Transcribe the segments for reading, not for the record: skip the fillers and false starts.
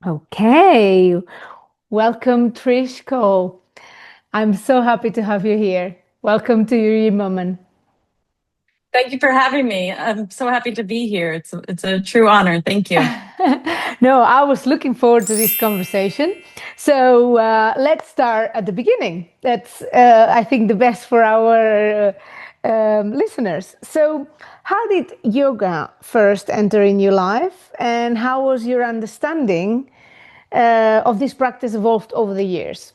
Okay, welcome Trish Corley. I'm so happy to have you here. Welcome to your moment. Thank you for having me. I'm so happy to be here. It's a true honor. Thank you. No, I was looking forward to this conversation. So let's start at the beginning. That's, I think, the best for our listeners. So, how did yoga first enter in your life, and how was your understanding of this practice evolved over the years?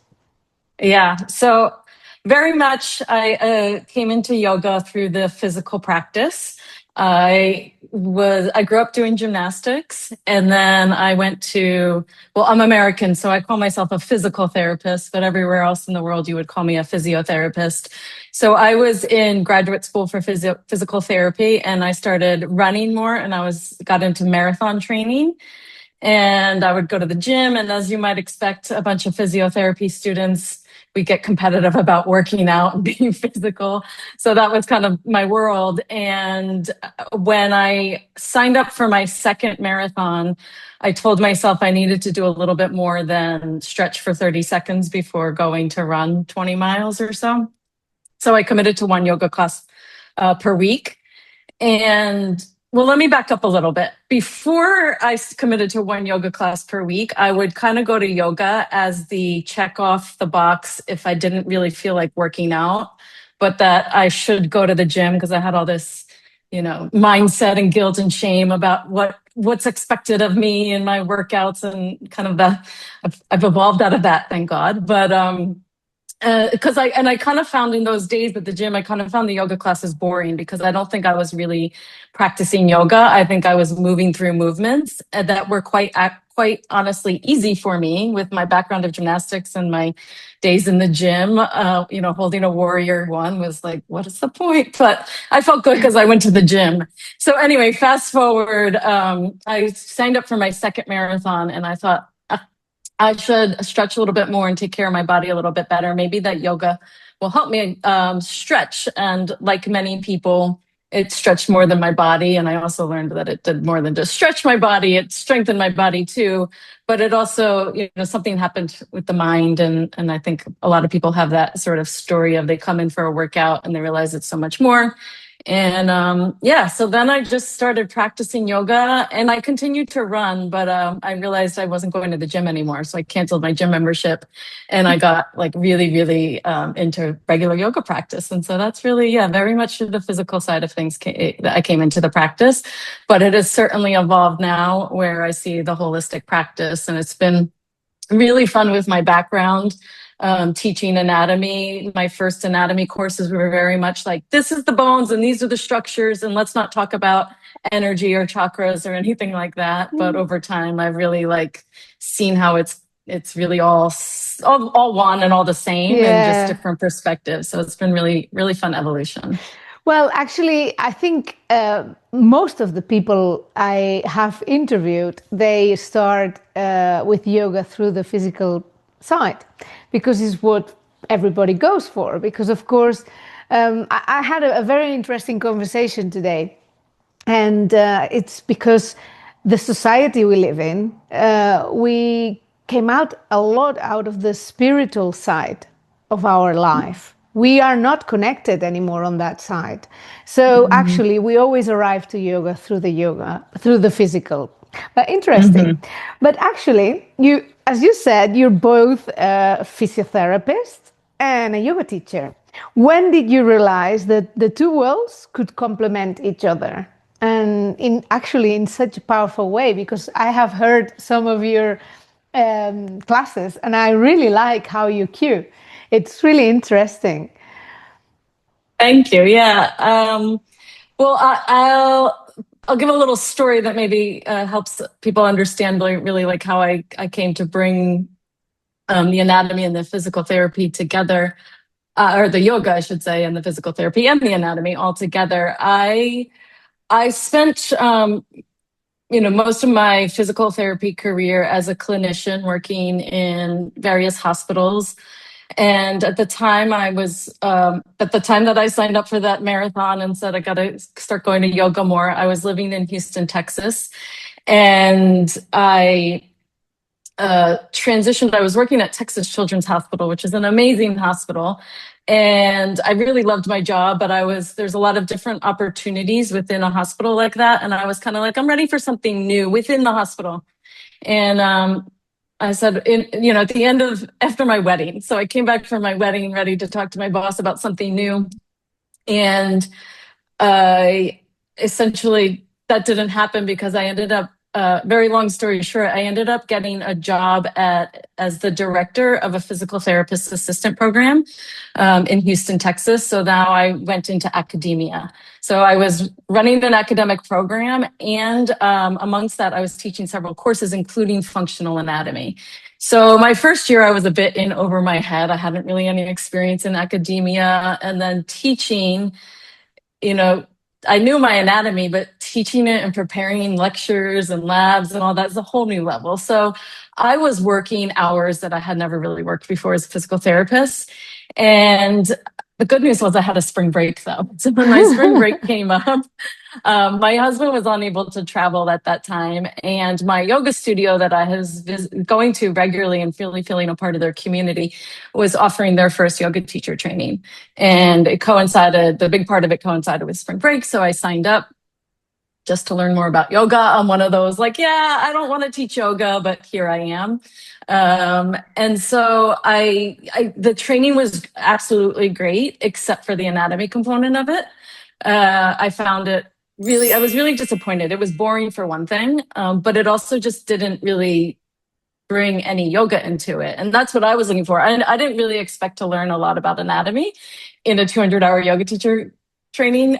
Yeah. So very much I came into yoga through the physical practice. I grew up doing gymnastics, and then I went to, well, I'm American, so I call myself a physical therapist, but everywhere else in the world you would call me a physiotherapist. So I was in graduate school for physical therapy, and I started running more, and got into marathon training. And I would go to the gym, and as you might expect, a bunch of physiotherapy students, we get competitive about working out and being physical. So that was kind of my world. And when I signed up for my second marathon, I told myself I needed to do a little bit more than stretch for 30 seconds before going to run 20 miles or so. So I committed to one yoga class per week. And well, let me back up a little bit. Before I committed to one yoga class per week, I would kind of go to yoga as the check off the box if I didn't really feel like working out, but that I should go to the gym because I had all this, mindset and guilt and shame about what's expected of me in my workouts and kind of I've evolved out of that, thank God. But because I kind of found in those days at the gym, I kind of found the yoga classes boring because I don't think I was really practicing yoga. I think I was moving through movements that were quite honestly easy for me with my background of gymnastics and my days in the gym. Holding a warrior one was like, what is the point? But I felt good because I went to the gym. So anyway, fast forward, I signed up for my second marathon, and I thought, I should stretch a little bit more and take care of my body a little bit better. Maybe that yoga will help me stretch. And like many people, it stretched more than my body. And I also learned that it did more than just stretch my body. It strengthened my body too. But it also, something happened with the mind. And I think a lot of people have that sort of story of they come in for a workout and they realize it's so much more. And so then I just started practicing yoga, and I continued to run, but I realized I wasn't going to the gym anymore. So I canceled my gym membership, and I got like really, really into regular yoga practice. And so that's really, very much the physical side of things that I came into the practice. But it has certainly evolved now where I see the holistic practice, and it's been really fun with my background teaching anatomy. My first anatomy courses were very much like, this is the bones and these are the structures, and let's not talk about energy or chakras or anything like that. But over time, I've really seen how it's really all one and all the same and just Yeah. different perspectives. So it's been really, really fun evolution. Well, actually, I think most of the people I have interviewed, they start with yoga through the physical side because it's what everybody goes for. Because, of course, I had a very interesting conversation today, and it's because the society we live in, we came out a lot out of the spiritual side of our life. We are not connected anymore on that side. So Mhm. actually, we always arrive to yoga, through the physical. But interesting. Mhm. But actually, as you said, you're both a physiotherapist and a yoga teacher. When did you realize that the two worlds could complement each other? And in such a powerful way, because I have heard some of your classes, and I really like how you cue. It's really interesting. Thank you. Yeah. Well, I'll give a little story that maybe helps people understand really like how I came to bring the anatomy and the physical therapy together, or the yoga, I should say, and the physical therapy and the anatomy all together. I spent most of my physical therapy career as a clinician working in various hospitals. And at the time at the time that I signed up for that marathon and said, I got to start going to yoga more, I was living in Houston, Texas. And I transitioned. I was working at Texas Children's Hospital, which is an amazing hospital. And I really loved my job, but there's a lot of different opportunities within a hospital like that. And I was kind of like, I'm ready for something new within the hospital. And I said, at the end after my wedding. So I came back from my wedding ready to talk to my boss about something new. And essentially that didn't happen because I ended up, very long story short, I ended up getting a job as the director of a physical therapist assistant program in Houston, Texas. So now I went into academia. So I was running an academic program, and amongst that, I was teaching several courses, including functional anatomy. So my first year, I was a bit in over my head. I hadn't really any experience in academia, and then teaching, I knew my anatomy, but teaching it and preparing lectures and labs and all that's a whole new level. So I was working hours that I had never really worked before as a physical therapist. And the good news was I had a spring break though. So when my spring break came up, my husband was unable to travel at that time. And my yoga studio that I was going to regularly and really feeling a part of their community was offering their first yoga teacher training. And the big part of it coincided with spring break. So I signed up just to learn more about yoga. I'm one of those like, yeah, I don't want to teach yoga, but here I am. And so the training was absolutely great, except for the anatomy component of it. I found it I was really disappointed. It was boring for one thing, but it also just didn't really bring any yoga into it. And that's what I was looking for. I didn't really expect to learn a lot about anatomy in a 200-hour yoga teacher training,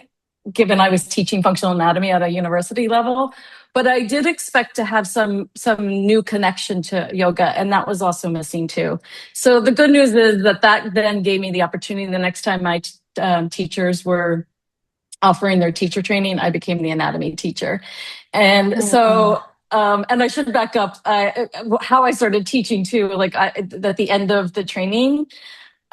given I was teaching functional anatomy at a university level. But I did expect to have some new connection to yoga, and that was also missing too. So the good news is that then gave me the opportunity. The next time my teachers were offering their teacher training, I became the anatomy teacher. And so, and I should back up how I started teaching too. Like at the end of the training,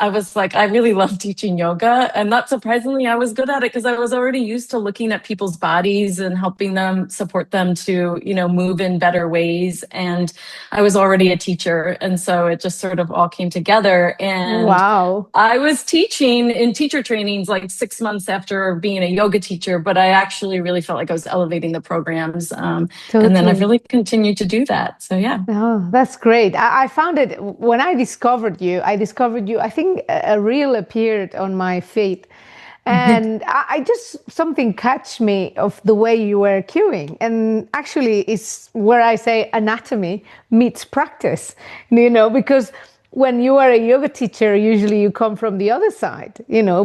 I was like, I really love teaching yoga. And not surprisingly, I was good at it because I was already used to looking at people's bodies and helping them support them to, move in better ways. And I was already a teacher. And so it just sort of all came together. And wow. I was teaching in teacher trainings like 6 months after being a yoga teacher, but I actually really felt like I was elevating the programs. Totally. And then I've really continued to do that. So, yeah. Oh, that's great. I found it when I discovered you, I think a reel appeared on my feed. And I just, something catch me of the way you were cueing. And actually it's where I say anatomy meets practice, because when you are a yoga teacher, usually you come from the other side,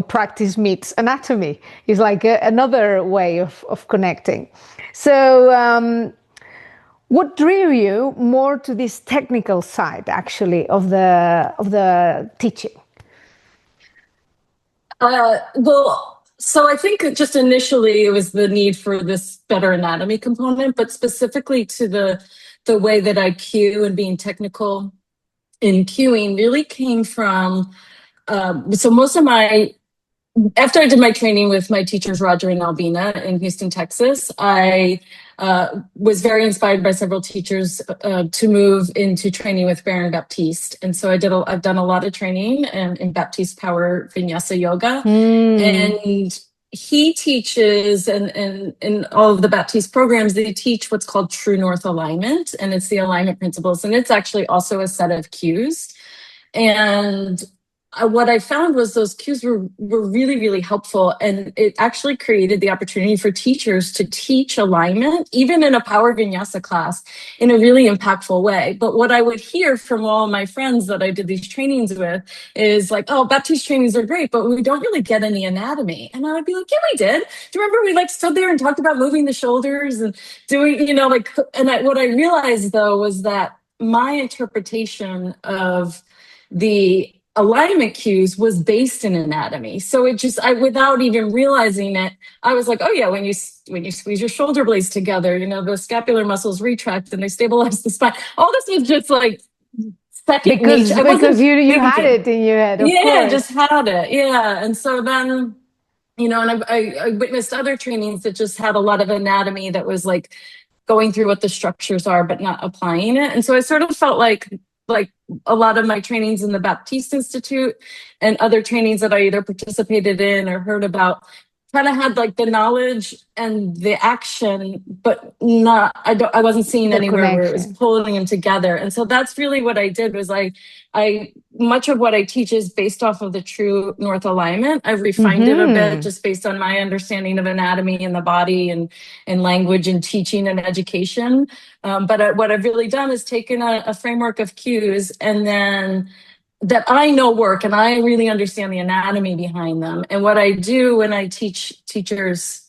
practice meets anatomy is like another way of connecting. So, what drew you more to this technical side, actually, of the teaching? So I think just initially it was the need for this better anatomy component, but specifically to the way that I cue and being technical in cueing really came from. So most of after I did my training with my teachers, Roger and Albina in Houston, Texas, I was very inspired by several teachers to move into training with Baron Baptiste. And so I've done a lot of training in Baptiste Power Vinyasa Yoga. And he teaches, and in all of the Baptiste programs, they teach what's called True North Alignment. And it's the alignment principles. And it's actually also a set of cues. And what I found was those cues were really, really helpful. And it actually created the opportunity for teachers to teach alignment, even in a power vinyasa class, in a really impactful way. But what I would hear from all my friends that I did these trainings with is like, oh, Baptiste trainings are great, but we don't really get any anatomy. And I would be like, yeah, we did. Do you remember we stood there and talked about moving the shoulders and doing, what I realized though was that my interpretation of the alignment cues was based in anatomy. So without even realizing it, I was like, oh yeah, when you squeeze your shoulder blades together, the scapular muscles retract and they stabilize the spine. All this was just like second nature. Because you had it in your head, of course. Just had it. Yeah. And so then, and I witnessed other trainings that just had a lot of anatomy that was like going through what the structures are, but not applying it. And so I sort of felt like a lot of my trainings in the Baptiste Institute and other trainings that I either participated in or heard about kind of had like the knowledge and the action, but not, I wasn't seeing The anywhere where it was connection. pulling them together. And so that's really what I did was I much of what I teach is based off of the true North alignment. I've refined it a bit just based on my understanding of anatomy and the body and language and teaching and education. But what I've really done is taken a framework of cues and then that I know work and I really understand the anatomy behind them. And what I do when I teach teachers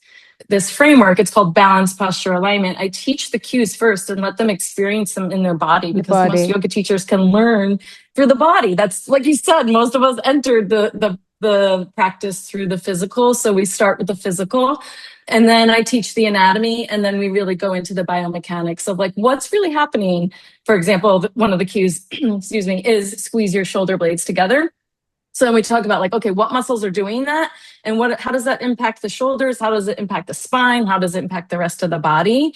this framework, it's called balanced posture alignment. I teach the cues first and let them experience them in their body The because most body. yoga teachers can learn through the body. That's like you said, most of us entered the practice through the physical. So we start with the physical. And then I teach the anatomy, and then we really go into the biomechanics of like what's really happening. For example, one of the cues, excuse me, is squeeze your shoulder blades together. So then we talk about like, okay, what muscles are doing that, and how does that impact the shoulders? How does it impact the spine? How does it impact the rest of the body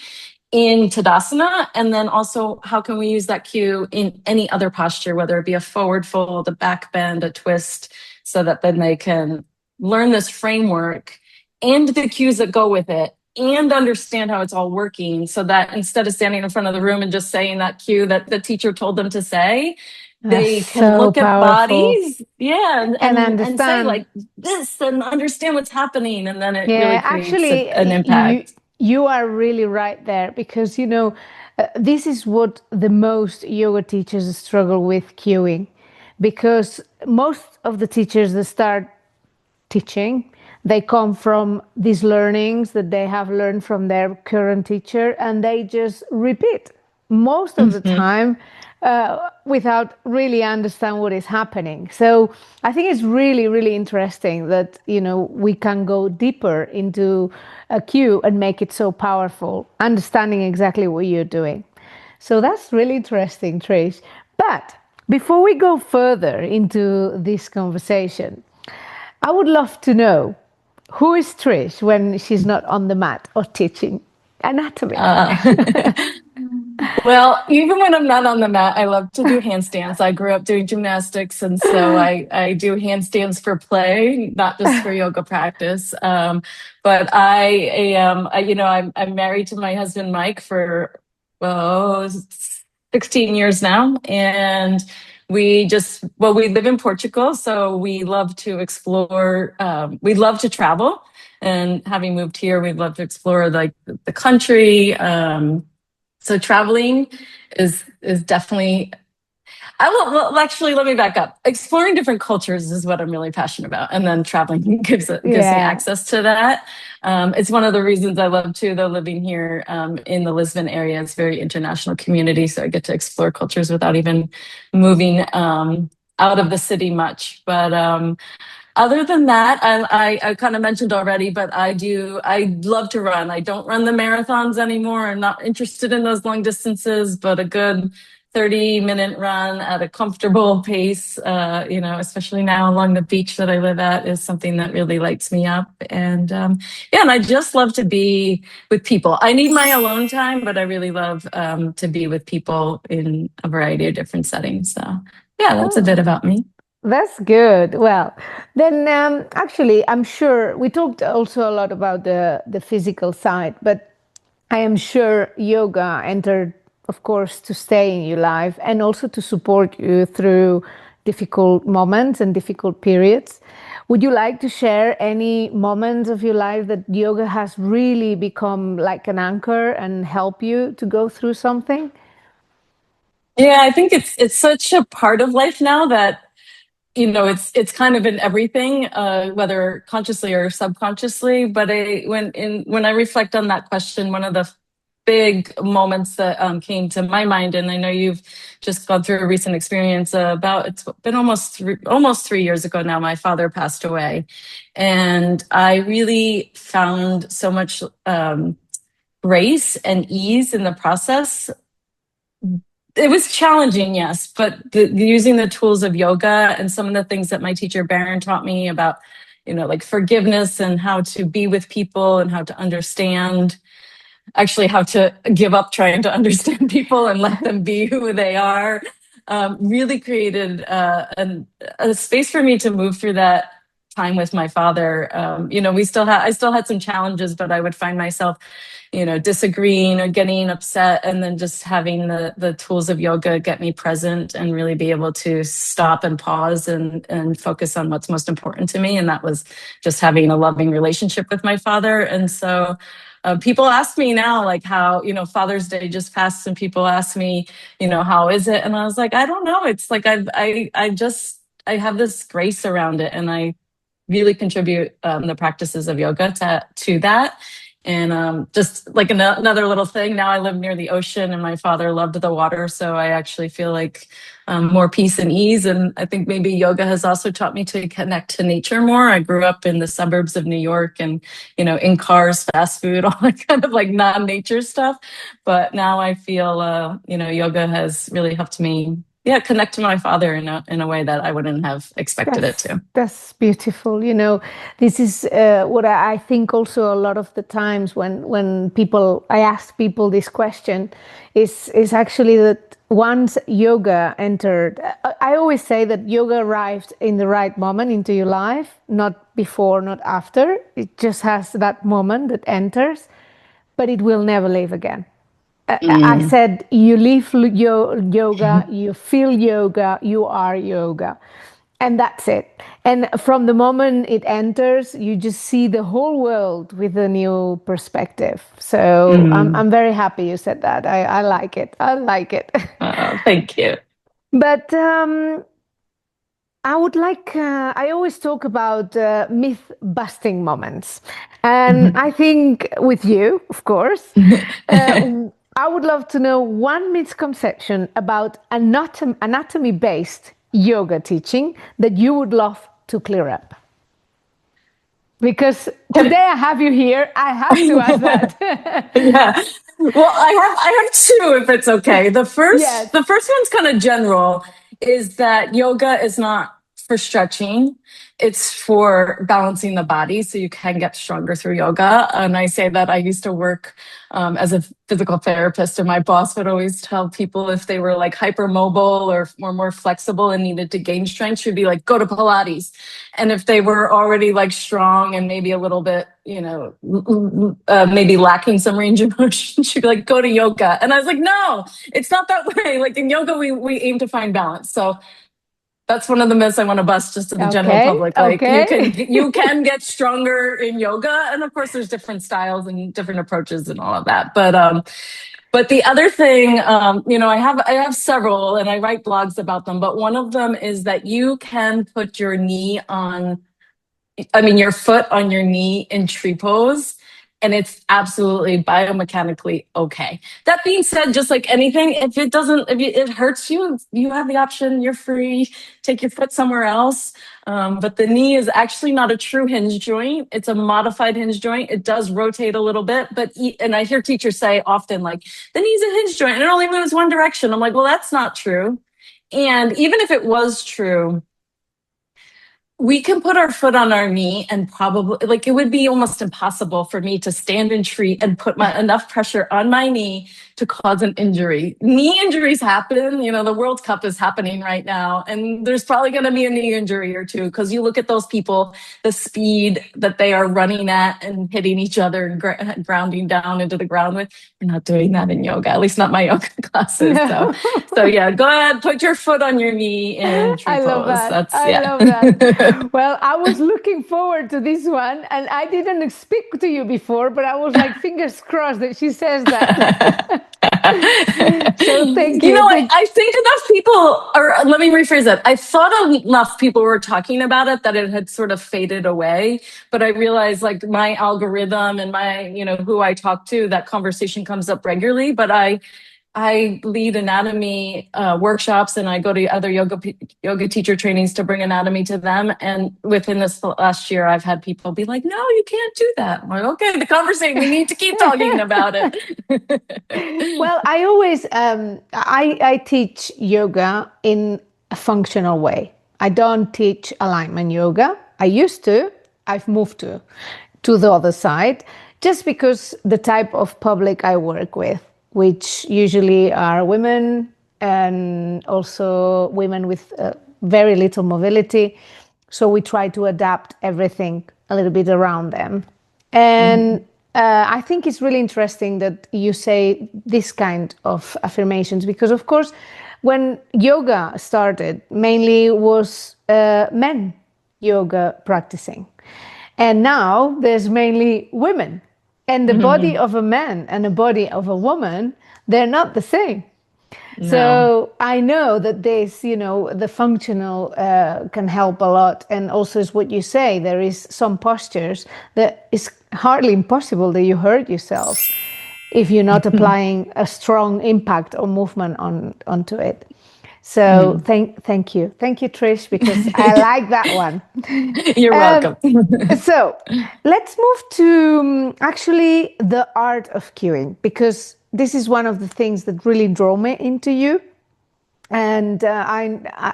in Tadasana? And then also, how can we use that cue in any other posture, whether it be a forward fold, a back bend, a twist, so that then they can learn this framework and the cues that go with it and understand how it's all working so that instead of standing in front of the room and just saying that cue that the teacher told them to say, That's they can so look at powerful. bodies, yeah, And and say understand. like this and understand what's happening. And then it really Yeah, creates actually, an you impact. you are really right there because this is what the most yoga teachers struggle with cueing, because most of the teachers that start teaching, they come from these learnings that they have learned from their current teacher, and they just repeat most of the Mhm. time without really understand what is happening. So I think it's really, really interesting that we can go deeper into a cue and make it so powerful, understanding exactly what you're doing. So that's really interesting, Trish. But before we go further into this conversation, I would love to know, who is Trish when she's not on the mat or teaching anatomy? Uh, well, even when I'm not on the mat, I love to do handstands. I grew up doing gymnastics, and so I do handstands for play, not just for yoga practice. But I am, I'm married to my husband Mike for well 16 years now, and we live in Portugal, so we love to explore. We love to travel, and having moved here, we'd love to explore like the country. So traveling is definitely. I will well, actually let me back up. Exploring different cultures is what I'm really passionate about, and then traveling gives me Yeah. access to that. It's one of the reasons I love too, though, living here in the Lisbon area. It's a very international community, so I get to explore cultures without even moving out of the city much. But other than that, I kind of mentioned already, but I love to run. I don't run the marathons anymore. I'm not interested in those long distances, but a good 30-minute run at a comfortable pace, especially now along the beach that I live at, is something that really lights me up. And yeah, and I just love to be with people. I need my alone time, but I really love to be with people in a variety of different settings. So yeah, that's a bit Oh, about me. that's good. Well, then actually, I'm sure we talked also a lot about the physical side, but I am sure yoga entered, of course, to stay in your life and also to support you through difficult moments and difficult periods. Would you like to share any moments of your life that yoga has really become like an anchor and help you to go through something? Yeah, I think it's such a part of life now that it's kind of in everything, whether consciously or subconsciously. But when I reflect on that question, one of the big moments that came to my mind, and I know you've just gone through a recent experience about it's been almost 3 years ago now. My father passed away, and I really found so much grace and ease in the process. It was challenging, yes, but using the tools of yoga and some of the things that my teacher Baron taught me about, like forgiveness and how to be with people and how to understand actually how to give up trying to understand people and let them be who they are. Really created a space for me to move through that time with my father. I still had some challenges, but I would find myself, disagreeing or getting upset, and then just having the tools of yoga get me present and really be able to stop and pause and focus on what's most important to me. And that was just having a loving relationship with my father. And so people ask me now, like, how, Father's Day just passed, and people ask me, how is it? And I was like, I don't know. It's like I have this grace around it, and I really contribute the practices of yoga to that. And just like another little thing, now I live near the ocean, and my father loved the water, so I actually feel like more peace and ease. And I think maybe yoga has also taught me to connect to nature more. I grew up in the suburbs of New York, and in cars, fast food, all that kind of like non-nature stuff. But now I feel yoga has really helped me, connect to my father in a way that I wouldn't have expected it to. That's beautiful. This is what I think also a lot of the times when I ask people this question is actually that once yoga entered, I always say that yoga arrived in the right moment into your life, not before, not after. It just has that moment that enters, but it will never leave again. I said, you live yoga, you feel yoga, you are yoga. And that's it. And from the moment it enters, you just see the whole world with a new perspective. So I'm very happy you said that. I like it. I like it. Oh, thank you. But I always talk about myth busting moments. And I think with you, of course, I would love to know one misconception about anatomy based yoga teaching that you would love to clear up. Because today I have you here, I have to ask that. Yeah. Well, I have two, if it's okay. The first Yes. the first one's kind of general, is that yoga is not for stretching. It's for balancing the body so you can get stronger through yoga. And I say that I used to work as a physical therapist, and my boss would always tell people if they were like hypermobile or more flexible and needed to gain strength, she'd be like, go to Pilates. And if they were already like strong and maybe a little bit, maybe lacking some range of motion, she'd be like, go to yoga. And I was like, no, it's not that way. Like in yoga, we aim to find balance. So that's one of the myths I want to bust just to the general public. Like you can get stronger in yoga, and of course there's different styles and different approaches and all of that. But the other thing, I have several, and I write blogs about them. But one of them is that you can put your your foot on your knee in tree pose, and it's absolutely biomechanically okay. That being said, just like anything, if it hurts you, you have the option, you're free, take your foot somewhere else. But the knee is actually not a true hinge joint. It's a modified hinge joint. It does rotate a little bit, and I hear teachers say often, like, the knee's a hinge joint and it only moves one direction. I'm like, well, that's not true. And even if it was true, we can put our foot on our knee, and probably, like, it would be almost impossible for me to stand and treat and put enough pressure on my knee to cause an injury. Knee injuries happen. The World Cup is happening right now, and there's probably going to be a knee injury or two, because you look at those people, the speed that they are running at and hitting each other and grounding down into the ground with. You're not doing that in yoga, at least not my yoga classes. No. So yeah, go ahead, put your foot on your knee in tree pose. Love that. I love that. Well, I was looking forward to this one, and I didn't speak to you before, but I was like, fingers crossed that she says that. So thank you. I think enough people, or let me rephrase that. I thought enough people were talking about it that it had sort of faded away. But I realized, like, my algorithm and my, who I talk to, that conversation comes up regularly. But I lead anatomy workshops, and I go to other yoga teacher trainings to bring anatomy to them. And within this last year, I've had people be like, no, you can't do that. I'm like, okay, the conversation, we need to keep talking about it. Well, I always, I teach yoga in a functional way. I don't teach alignment yoga. I used to, I've moved to the other side. just because the type of public I work with, which usually are women and also women with very little mobility. So we try to adapt everything a little bit around them. And I think it's really interesting that you say this kind of affirmations, because of course, when yoga started, mainly was men yoga practicing. And now there's mainly women. And the body of a man and the body of a woman, they're not the same. No. So I know that this, you know, the functional can help a lot. And also, is what you say, there is some postures that is hardly impossible that you hurt yourself if you're not applying a strong impact or movement onto it. So thank you, Trish, because I like that one. You're welcome. So let's move to actually the art of cueing, because this is one of the things that really draw me into you. And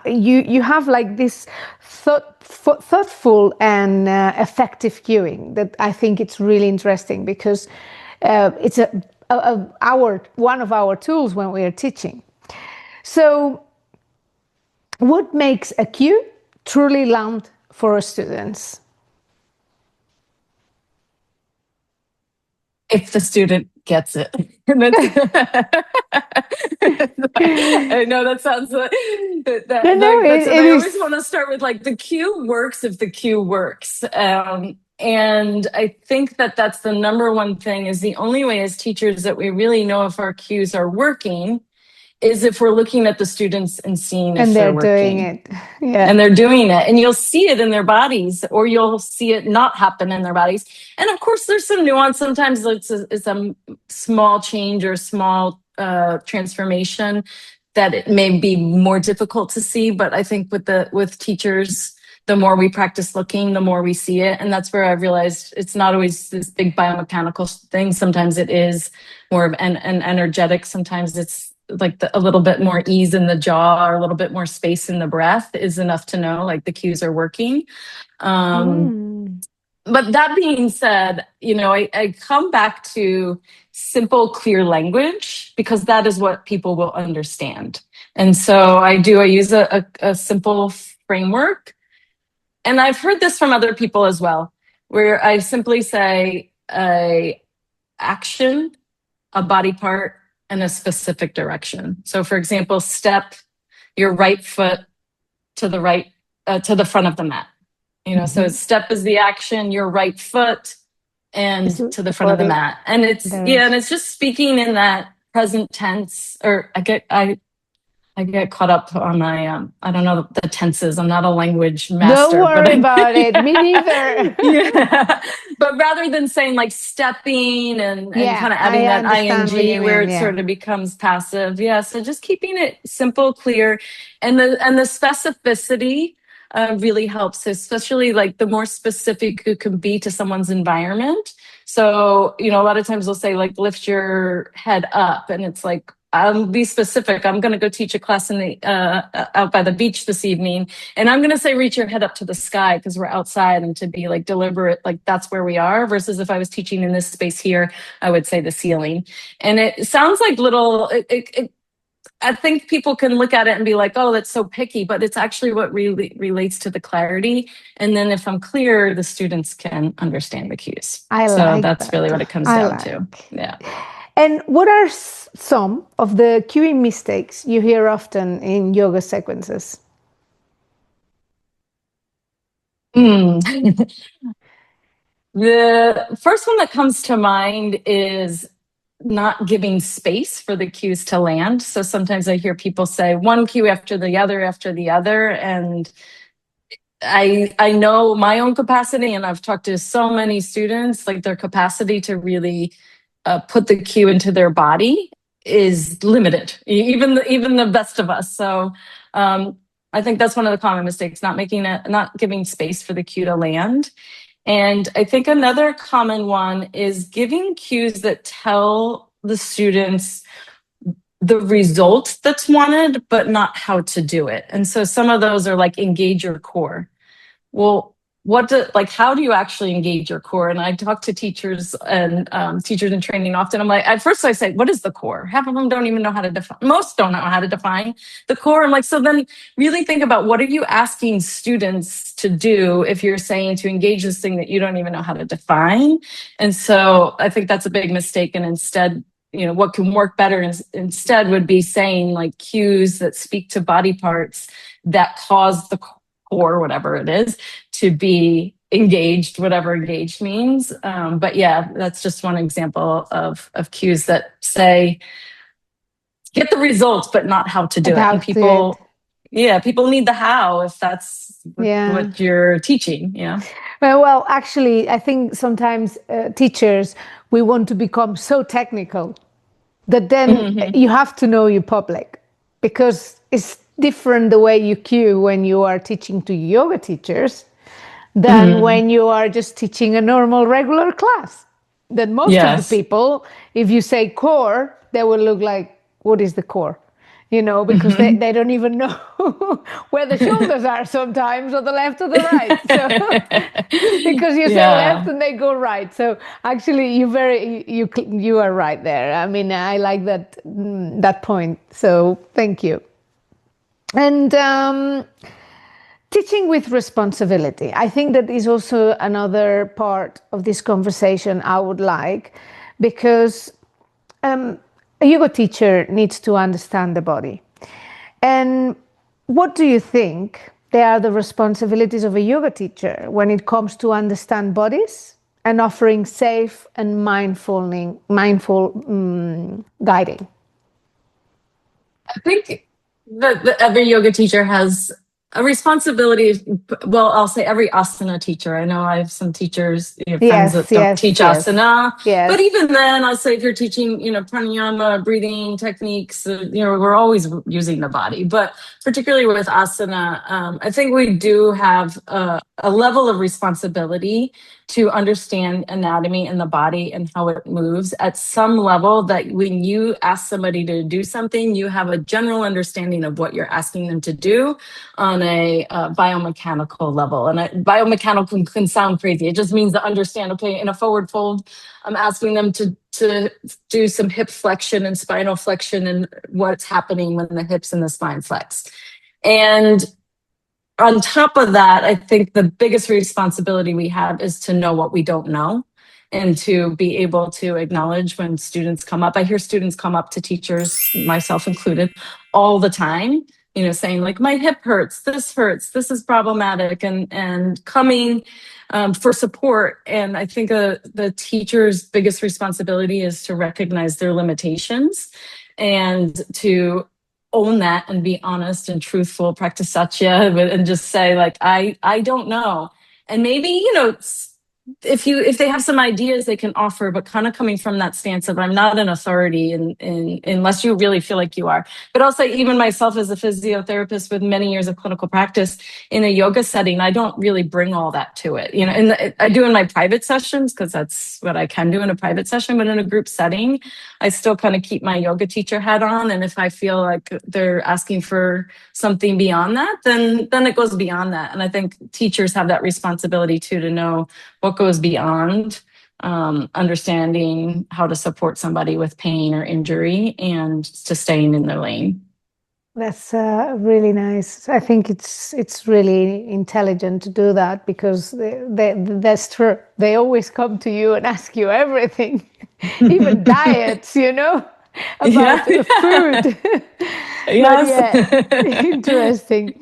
you have like this thoughtful and effective cueing that I think it's really interesting, because it's one of our tools when we are teaching. So what makes a cue truly land for our students? If the student gets it. I know that sounds like that. No, I always want to start with like, the cue works if the cue works. And I think that that's the number one thing, is the only way as teachers that we really know if our cues are working is if we're looking at the students and seeing if they're working. Doing it. Yeah. And they're doing it. And you'll see it in their bodies, or you'll see it not happen in their bodies. And of course, there's some nuance. Sometimes it's a small change or small transformation that it may be more difficult to see. But I think with teachers, the more we practice looking, the more we see it. And that's where I've realized it's not always this big biomechanical thing. Sometimes it is more of an energetic. Sometimes it's like a little bit more ease in the jaw, or a little bit more space in the breath is enough to know like the cues are working. But that being said, you know, I come back to simple, clear language, because that is what people will understand. And so I use a simple framework. And I've heard this from other people as well, where I simply say a action, a body part, and a specific direction. So for example, step your right foot to the right, to the front of the mat. You know, so step is the action, your right foot, and to the front of the mat. And it's just speaking in that present tense. Or I get caught up on my, I don't know the tenses. I'm not a language master. Don't worry about it. Me neither. Yeah. But rather than saying like stepping and kind of adding that ing where it sort of becomes passive. Yeah. So just keeping it simple, clear, and the specificity really helps, especially like the more specific you can be to someone's environment. So, you know, a lot of times they'll say like, lift your head up, and it's like, I'll be specific. I'm going to go teach a class in the out by the beach this evening, and I'm going to say reach your head up to the sky, because we're outside, and to be like deliberate, like that's where we are. Versus if I was teaching in this space here, I would say the ceiling. And it sounds like little. I think people can look at it and be like, "Oh, that's so picky," but it's actually what really relates to the clarity. And then if I'm clear, the students can understand the cues. So that's really what it comes down to. Yeah. And what are some of the cueing mistakes you hear often in yoga sequences? The first one that comes to mind is not giving space for the cues to land. So sometimes I hear people say one cue after the other. And I know my own capacity, and I've talked to so many students, like their capacity to really put the cue into their body is limited, even the best of us. So I think that's one of the common mistakes, not giving space for the cue to land. And I think another common one is giving cues that tell the students the result that's wanted, but not how to do it. And so some of those are like engage your core. Well, how do you actually engage your core? And I talk to teachers and teachers in training often. I'm like, at first I say, what is the core? Half of them don't even know how to define. Most don't know how to define the core. I'm like, so then really think about, what are you asking students to do if you're saying to engage this thing that you don't even know how to define? And so I think that's a big mistake. And instead, what can work better instead would be saying like cues that speak to body parts that cause the core, whatever it is, to be engaged, whatever engaged means. But yeah, that's just one example of cues that say, get the results, but not how to do it. And people need the how if that's what you're teaching. Yeah. Well, actually, I think sometimes teachers, we want to become so technical that then you have to know your public, because it's different the way you cue when you are teaching to yoga teachers than when you are just teaching a normal regular class. Then most of the people, if you say core, they will look like, what is the core? Because they don't even know where the shoulders are sometimes, or the left or the right. So because you say left and they go right. So actually, you are right there. I mean, I like that point. So thank you. And teaching with responsibility. I think that is also another part of this conversation I would like, because a yoga teacher needs to understand the body. And what do you think they are the responsibilities of a yoga teacher when it comes to understand bodies and offering safe and mindful guiding? I think that every yoga teacher has a responsibility. Well, I'll say every asana teacher. I know I have some teachers, friends that don't teach asana. Yes. But even then, I'll say if you're teaching, pranayama, breathing techniques, we're always using the body. But particularly with asana, I think we do have a level of responsibility to understand anatomy in the body and how it moves at some level, that when you ask somebody to do something, you have a general understanding of what you're asking them to do on a biomechanical level. And biomechanical can sound crazy. It just means to understand, okay, in a forward fold, I'm asking them to do some hip flexion and spinal flexion and what's happening when the hips and the spine flex. And on top of that, I think the biggest responsibility we have is to know what we don't know, and to be able to acknowledge when students come up. I hear students come up to teachers, myself included, all the time, saying like, my hip hurts, this is problematic, and coming for support. And I think the teacher's biggest responsibility is to recognize their limitations and to own that and be honest and truthful, practice satya, and just say like, I don't know. And maybe, if they have some ideas they can offer, but kind of coming from that stance of, I'm not an authority unless you really feel like you are. But I'll say, even myself as a physiotherapist with many years of clinical practice in a yoga setting, I don't really bring all that to it. And I do in my private sessions, because that's what I can do in a private session. But in a group setting, I still kind of keep my yoga teacher hat on. And if I feel like they're asking for something beyond that, then it goes beyond that. And I think teachers have that responsibility too, to know what goes beyond understanding how to support somebody with pain or injury, and to staying in their lane. That's really nice. I think it's really intelligent to do that, because that's true. They always come to you and ask you everything, even diets, about food. Yes. Interesting.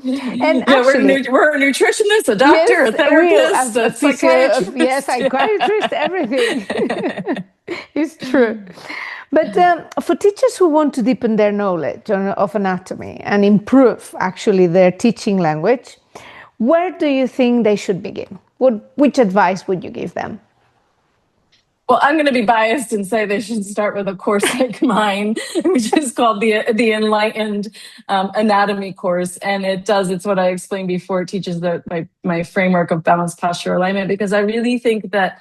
And actually, we're a nutritionist, a doctor, a therapist, a psychiatrist. Yes, psychiatrist, everything. It's true. But for teachers who want to deepen their knowledge of anatomy and improve actually their teaching language, where do you think they should begin? Which advice would you give them? Well, I'm going to be biased and say they should start with a course like mine, which is called the Enlightened Anatomy course. And it's what I explained before. It teaches my framework of balanced posture alignment, because I really think that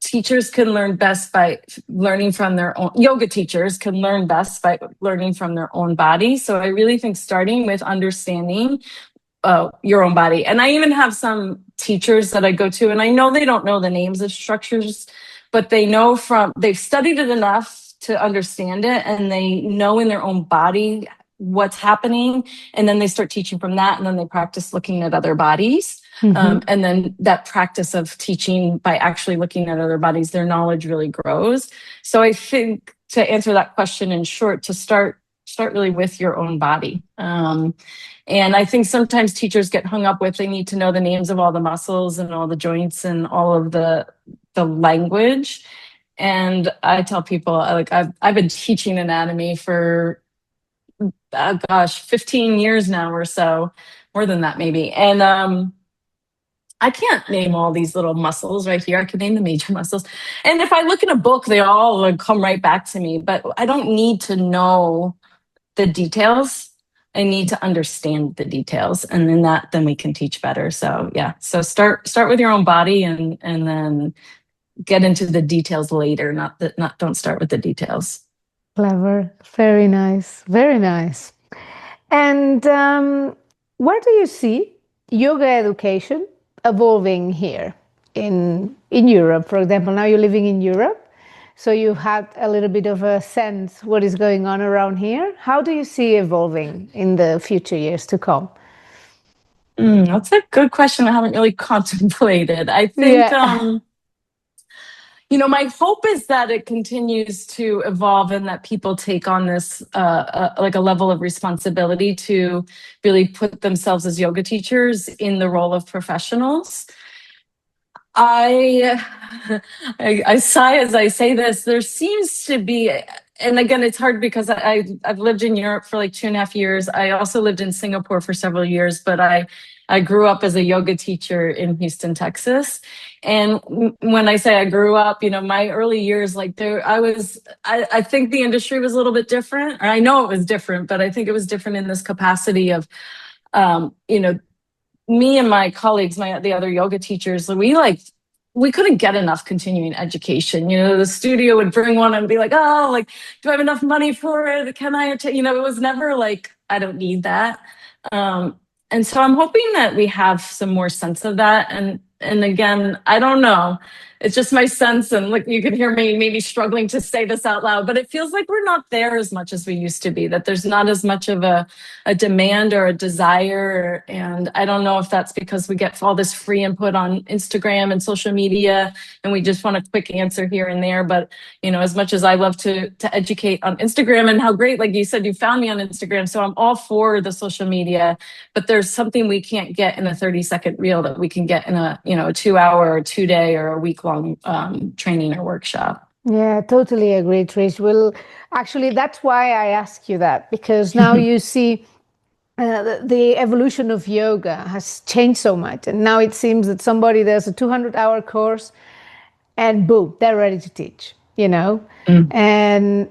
teachers can learn best by learning from their own. Yoga teachers can learn best by learning from their own body. So I really think starting with understanding your own body. And I even have some teachers that I go to, and I know they don't know the names of structures, but they've studied it enough to understand it, and they know in their own body what's happening. And then they start teaching from that, and then they practice looking at other bodies. And then that practice of teaching by actually looking at other bodies, their knowledge really grows. So I think, to answer that question in short, to start really with your own body. And I think sometimes teachers get hung up with, they need to know the names of all the muscles and all the joints and all of the language. And I tell people, like, I've been teaching anatomy for 15 years now or so, more than that maybe. And I can't name all these little muscles right here. I can name the major muscles. And if I look in a book, they all would come right back to me, but I don't need to know the details. I need to understand the details, and then we can teach better. So yeah, so start with your own body, and then get into the details later. Don't start with the details. Clever. Very nice. Very nice. And where do you see yoga education evolving here in Europe? For example, now you're living in Europe, so you had a little bit of a sense what is going on around here. How do you see evolving in the future years to come? That's a good question. I haven't really contemplated. I think, my hope is that it continues to evolve, and that people take on this, like a level of responsibility to really put themselves as yoga teachers in the role of professionals. I sigh as I say this. There seems to be, and again, it's hard because I've lived in Europe for like 2.5 years. I also lived in Singapore for several years, but I grew up as a yoga teacher in Houston, Texas. And when I say I grew up, my early years, like I think the industry was a little bit different. Or I know it was different, but I think it was different in this capacity of, me and my colleagues, the other yoga teachers, we couldn't get enough continuing education. The studio would bring one and be like, oh, like, do I have enough money for it? Can I, it was never like, I don't need that. And so I'm hoping that we have some more sense of that. And again, I don't know. It's just my sense, and like, you can hear me maybe struggling to say this out loud, but it feels like we're not there as much as we used to be, that there's not as much of a demand or a desire. And I don't know if that's because we get all this free input on Instagram and social media, and we just want a quick answer here and there. But, as much as I love to educate on Instagram, and how great, like you said, you found me on Instagram. So I'm all for the social media, but there's something we can't get in a 30-second reel that we can get in a 2-hour or 2-day or a week-long training or workshop. Yeah, totally agree, Trish. Well, actually, that's why I ask you that, because now you see the evolution of yoga has changed so much. And now it seems that somebody does a 200-hour course and boom, they're ready to teach, And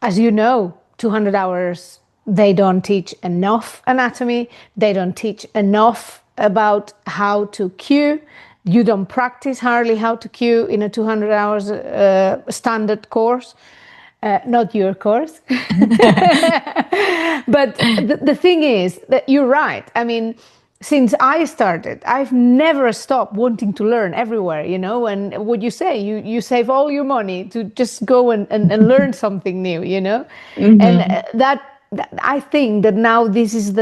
as you know, 200 hours, they don't teach enough anatomy. They don't teach enough about how to cue. You don't practice hardly how to cue in a 200 hours standard course. Not your course. But the thing is that you're right. I mean, since I started, I've never stopped wanting to learn everywhere, and what you say, you save all your money to just go and learn something new, And that I think that now this is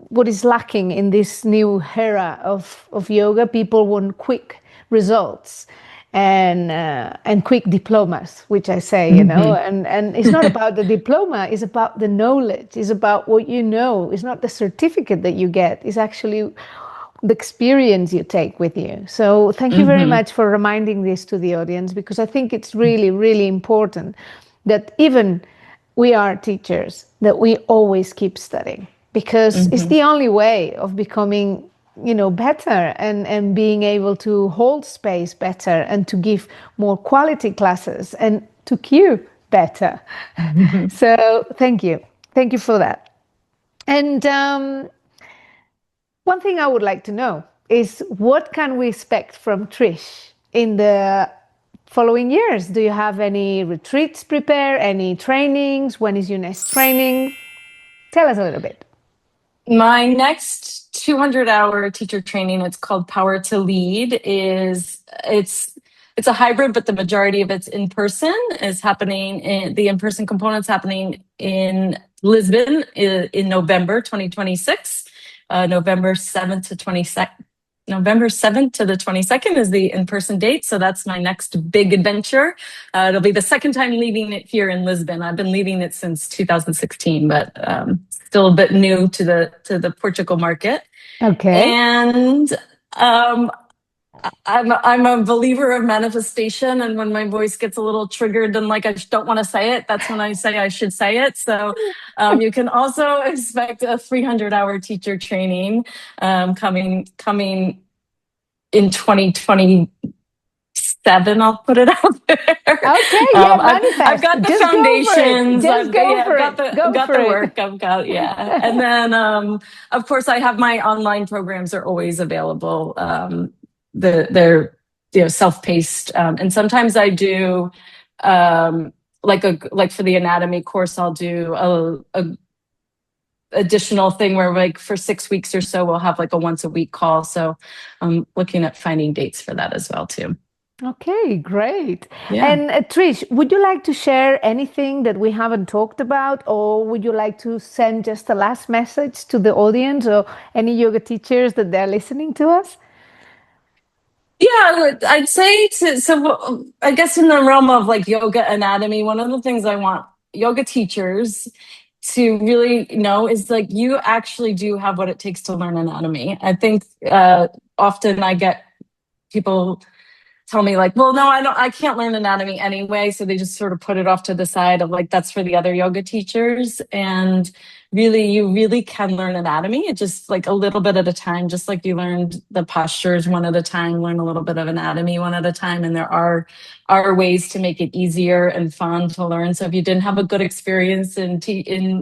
what is lacking in this new era of yoga. People want quick results and quick diplomas, which I say, and it's not about the diploma, it's about the knowledge, it's about what you know. It's not the certificate that you get, it's actually the experience you take with you. So thank you very much for reminding this to the audience, because I think it's really, really important that even we are teachers, that we always keep studying, because it's the only way of becoming better and being able to hold space better and to give more quality classes and to cue better. So thank you for that. And one thing I would like to know is, what can we expect from Trish in the following years? Do you have any retreats prepared, any trainings? When is your next training? Tell us a little bit. My next 200-hour teacher training. It's called Power to Lead. It's a hybrid, but the majority of it's in person. Is happening in the in-person components happening in Lisbon in November 2026. November 7th to 22nd. November 7th to the 22nd is the in-person date. So that's my next big adventure. It'll be the second time leading it here in Lisbon. I've been leading it since 2016, but still a bit new to the Portugal market. Okay. And um, I'm a believer of manifestation, and when my voice gets a little triggered and like I don't want to say it, that's when I say I should say it. So you can also expect a 300-hour teacher training coming in 2027. I'll put it out there. Okay, yeah, manifest. I've got the Just foundations. Just go for I've it. Go got for the it. work. I've got, yeah. And then, of course, I have my online programs are always available. They're self-paced, and sometimes I do like for the anatomy course, I'll do a additional thing where like for 6 weeks or so we'll have like a once a week call. So I'm looking at finding dates for that as well too. Okay, great. Yeah. And Trish, would you like to share anything that we haven't talked about, or would you like to send just a last message to the audience or any yoga teachers that they're listening to us? Yeah, I'd say so I guess in the realm of like yoga anatomy, one of the things I want yoga teachers to really know is like you actually do have what it takes to learn anatomy. I think often I get people tell me like, well, no, I can't learn anatomy anyway. So they just sort of put it off to the side of like, that's for the other yoga teachers. And really, you really can learn anatomy. It just like a little bit at a time, just like you learned the postures one at a time, learn a little bit of anatomy one at a time. And there are ways to make it easier and fun to learn. So if you didn't have a good experience in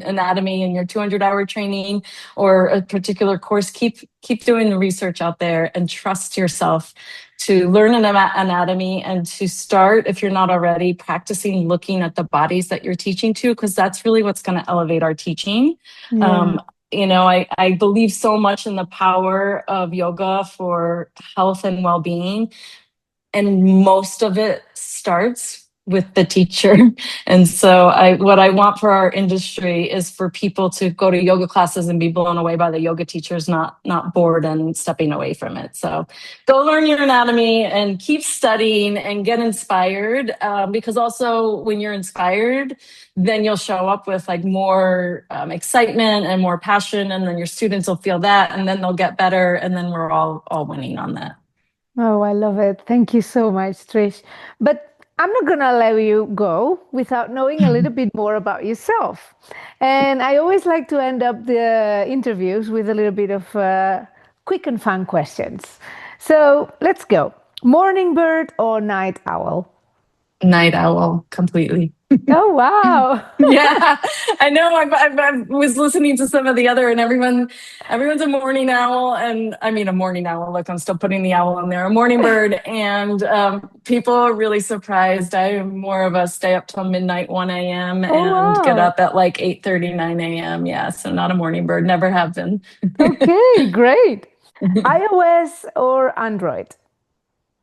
anatomy in your 200-hour training or a particular course, keep doing the research out there and trust yourself to learn an anatomy and to start, if you're not already, practicing looking at the bodies that you're teaching to, because that's really what's going to elevate our teaching. Yeah. I believe so much in the power of yoga for health and well-being, and most of it starts with the teacher. And so what I want for our industry is for people to go to yoga classes and be blown away by the yoga teachers, not bored and stepping away from it. So go learn your anatomy and keep studying and get inspired, because also when you're inspired, then you'll show up with like more excitement and more passion, and then your students will feel that, and then they'll get better, and then we're all winning on that. Oh, I love it. Thank you so much, Trish. But I'm not going to let you go without knowing a little bit more about yourself. And I always like to end up the interviews with a little bit of quick and fun questions. So let's go. Morning bird or night owl? Night owl, completely. Oh, wow. Yeah, I know. I was listening to some of the other, and everyone's a morning owl, and I mean a morning owl. Look, I'm still putting the owl in there. A morning bird, and people are really surprised. I'm more of a stay up till midnight, 1 a.m., Oh, and get wow. up at like 8:30, 9 a.m. Yeah, so not a morning bird. Never have been. Okay, great. iOS or Android?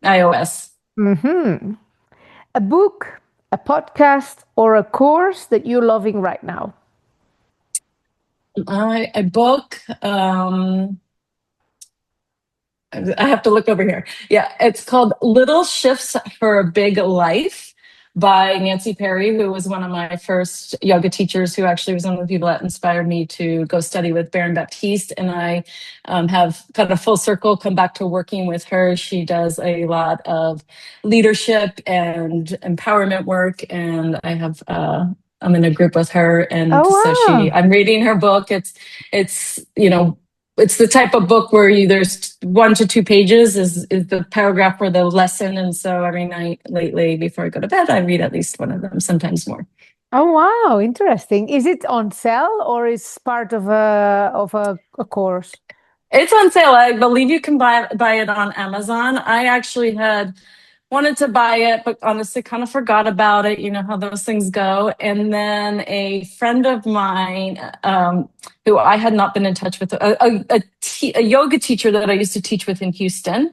iOS. Mm-hmm. A book, a podcast, or a course that you're loving right now? A book. I have to look over here. Yeah, it's called Little Shifts for a Big Life by Nancy Perry, who was one of my first yoga teachers, who actually was one of the people that inspired me to go study with Baron Baptiste. And I have kind of full circle come back to working with her. She does a lot of leadership and empowerment work. And I'm in a group with her. And Oh, so wow. I'm reading her book. It's, it's the type of book where there's 1 to 2 pages is the paragraph for the lesson. And so every night lately before I go to bed, I read at least one of them, sometimes more. Oh, wow. Interesting. Is it on sale or is part of a course? It's on sale. I believe you can buy it on Amazon. I actually had wanted to buy it, but honestly kind of forgot about it. You know how those things go. And then a friend of mine, who I had not been in touch with, a yoga teacher that I used to teach with in Houston,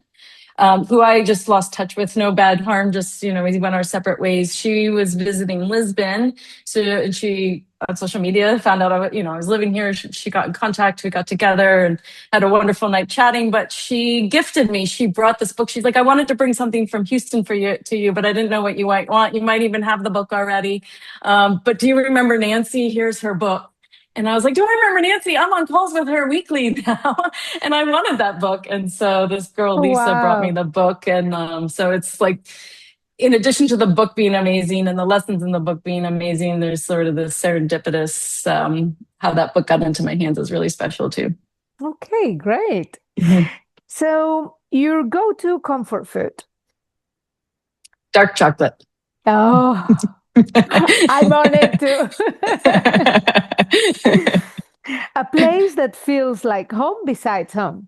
who I just lost touch with, no bad harm, just, you know, we went our separate ways. She was visiting Lisbon. So, and she, on social media, found out, I was living here. She got in contact, we got together and had a wonderful night chatting, but she gifted me, she brought this book. She's like, I wanted to bring something from Houston to you, but I didn't know what you might want. You might even have the book already. But do you remember Nancy? Here's her book. And I was like, do I remember Nancy? I'm on calls with her weekly now. And I wanted that book. And so this girl, Lisa, brought me Wow. the book. And so it's like, in addition to the book being amazing and the lessons in the book being amazing, there's sort of the serendipitous, how that book got into my hands is really special too. Okay, great. So your go-to comfort food? Dark chocolate. Oh, I'm on it too. A place that feels like home besides home.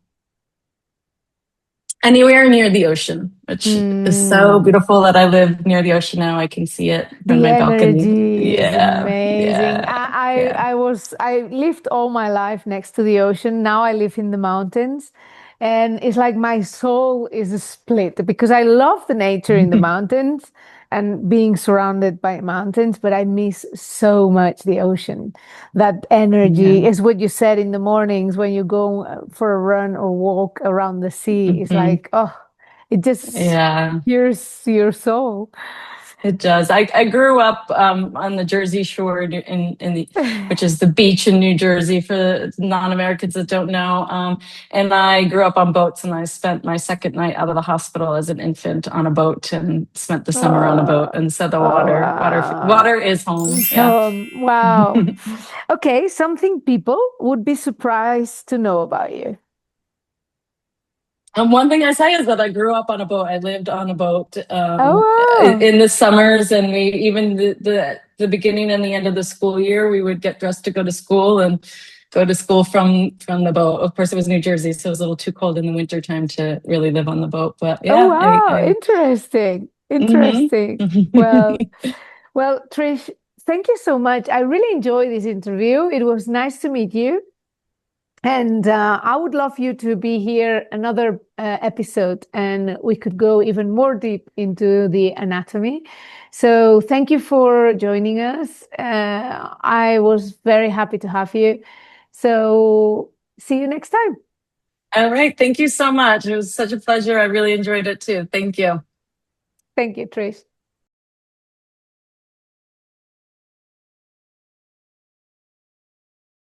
Anywhere near the ocean, which is so beautiful that I live near the ocean now. I can see it from The my balcony. energy is Yeah, amazing. yeah, yeah. I lived all my life next to the ocean. Now I live in the mountains, and it's like my soul is split because I love the nature in the mountains and being surrounded by mountains, but I miss so much the ocean. That energy Yeah. is what you said in the mornings when you go for a run or walk around the sea. It's Hmm. like, oh, it just Yeah. hears your soul. It does. I grew up on the Jersey Shore which is the beach in New Jersey for non-Americans that don't know. And I grew up on boats, and I spent my second night out of the hospital as an infant on a boat, and spent the summer on a boat. Oh, And so the oh water wow. is home. Yeah. Wow. Okay, something people would be surprised to know about you. And one thing I say is that I grew up on a boat. I lived on a boat Oh, in the summers, and we even the beginning and the end of the school year, we would get dressed to go to school and go to school from the boat. Of course, it was New Jersey, so it was a little too cold in the winter time to really live on the boat. But oh yeah, wow. I Interesting. hmm Interesting. Well, well, Trish, thank you so much. I really enjoyed this interview. It was nice to meet you. And I would love you to be here another episode, and we could go even more deep into the anatomy. So thank you for joining us. I was very happy to have you. So see you next time. All right. Thank you so much. It was such a pleasure. I really enjoyed it too. Thank you. Thank you, Trish.